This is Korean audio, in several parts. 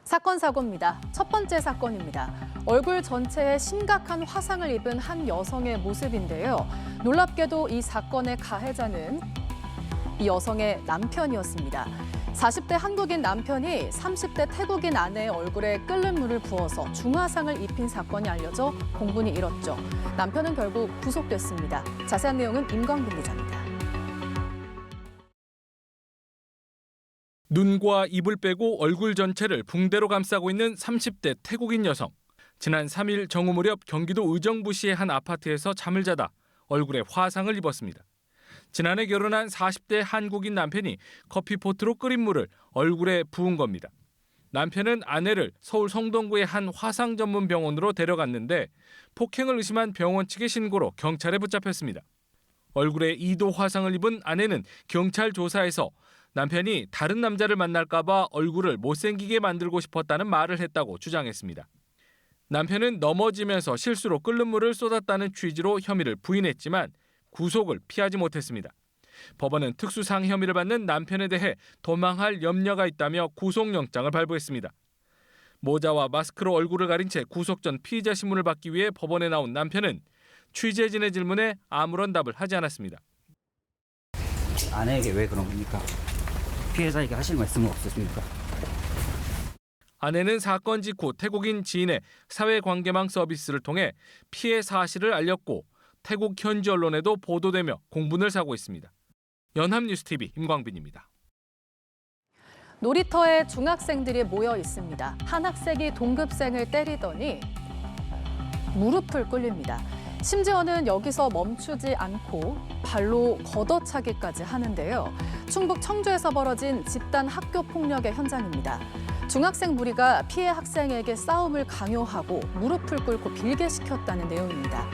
사건 사고입니다. 첫 번째 사건입니다. 얼굴 전체에 심각한 화상을 입은 한 여성의 모습인데요. 놀랍게도 이 사건의 가해자는 이 여성의 남편이었습니다. 40대 한국인 남편이 30대 태국인 아내의 얼굴에 끓는 물을 부어서 중화상을 입힌 사건이 알려져 공분이 일었죠. 남편은 결국 구속됐습니다. 자세한 내용은 임광빈 기자입니다. 눈과 입을 빼고 얼굴 전체를 붕대로 감싸고 있는 30대 태국인 여성. 지난 3일 정오 무렵 경기도 의정부시의 한 아파트에서 잠을 자다 얼굴에 화상을 입었습니다. 지난해 결혼한 40대 한국인 남편이 커피포트로 끓인 물을 얼굴에 부은 겁니다. 남편은 아내를 서울 성동구의 한 화상 전문 병원으로 데려갔는데 폭행을 의심한 병원 측의 신고로 경찰에 붙잡혔습니다. 얼굴에 2도 화상을 입은 아내는 경찰 조사에서 남편이 다른 남자를 만날까 봐 얼굴을 못생기게 만들고 싶었다는 말을 했다고 주장했습니다. 남편은 넘어지면서 실수로 끓는 물을 쏟았다는 취지로 혐의를 부인했지만 구속을 피하지 못했습니다. 법원은 특수상 혐의를 받는 남편에 대해 도망할 염려가 있다며 구속영장을 발부했습니다. 모자와 마스크로 얼굴을 가린 채 구속 전 피의자 신문을 받기 위해 법원에 나온 남편은 취재진의 질문에 아무런 답을 하지 않았습니다. 아내에게 왜 그런 겁니까? 피해자에게 하실 말씀은 없으십니까? 아내는 사건 직후 태국인 지인의 사회관계망 서비스를 통해 피해 사실을 알렸고 태국 현지 언론에도 보도되며 공분을 사고 있습니다. 연합뉴스TV 임광빈입니다. 놀이터에 중학생들이 모여 있습니다. 한 학생이 동급생을 때리더니 무릎을 꿇립니다. 심지어는 여기서 멈추지 않고 발로 걷어차기까지 하는데요. 충북 청주에서 벌어진 집단 학교 폭력의 현장입니다. 중학생 무리가 피해 학생에게 싸움을 강요하고 무릎을 꿇고 빌게 시켰다는 내용입니다.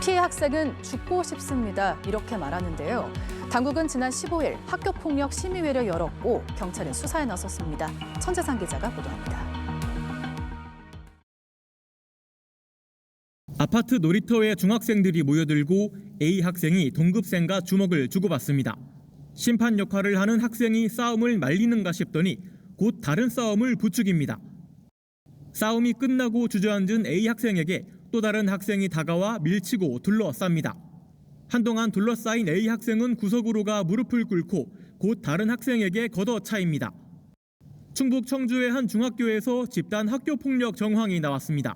피해 학생은 죽고 싶습니다. 이렇게 말하는데요. 당국은 지난 15일 학교폭력 심의회를 열었고 경찰은 수사에 나섰습니다. 천재상 기자가 보도합니다. 아파트 놀이터에 중학생들이 모여들고 A 학생이 동급생과 주먹을 주고받습니다. 심판 역할을 하는 학생이 싸움을 말리는가 싶더니 곧 다른 싸움을 부추깁니다. 싸움이 끝나고 주저앉은 A 학생에게 또 다른 학생이 다가와 밀치고 둘러쌉니다. 한동안 둘러싸인 A 학생은 구석으로 가 무릎을 꿇고 곧 다른 학생에게 걷어차입니다. 충북 청주의 한 중학교에서 집단 학교폭력 정황이 나왔습니다.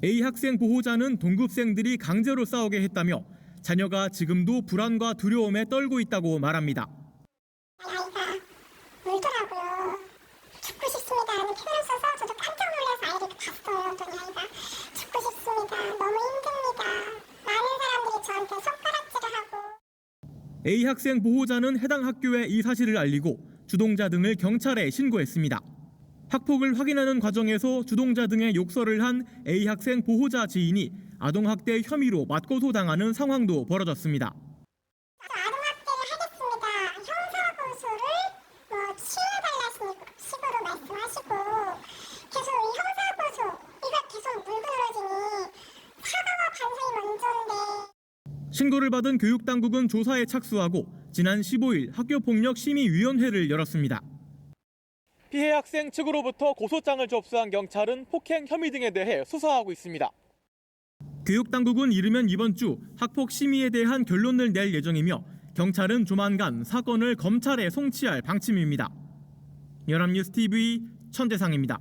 A 학생 보호자는 동급생들이 강제로 싸우게 했다며 자녀가 지금도 불안과 두려움에 떨고 있다고 말합니다. 아이가 울더라고요. 죽고 싶습니다 하는 표현을 써서 저도 깜짝 놀라서 아이를 봤어요. 그랬더니 아이가 죽고 싶습니다. 너무 힘듭니다. 많은 사람들이 저한테 손가락질을 하고. A 학생 보호자는 해당 학교에 이 사실을 알리고 주동자 등을 경찰에 신고했습니다. 학폭을 확인하는 과정에서 주동자 등의 욕설을 한 A 학생 보호자 지인이 아동학대 혐의로 맞고소당하는 상황도 벌어졌습니다. 아동학대를 하겠습니다. 형사고소를 취해달라는 식으로 말씀하시고 계속 이 형사고소 이거 계속 물고 늘어지니 사과와 반성이 먼저인데. 신고를 받은 교육당국은 조사에 착수하고 지난 15일 학교폭력심의위원회를 열었습니다. 피해 학생 측으로부터 고소장을 접수한 경찰은 폭행 혐의 등에 대해 수사하고 있습니다. 교육당국은 이르면 이번 주 학폭 심의에 대한 결론을 낼 예정이며 경찰은 조만간 사건을 검찰에 송치할 방침입니다. 연합뉴스TV 천재상입니다.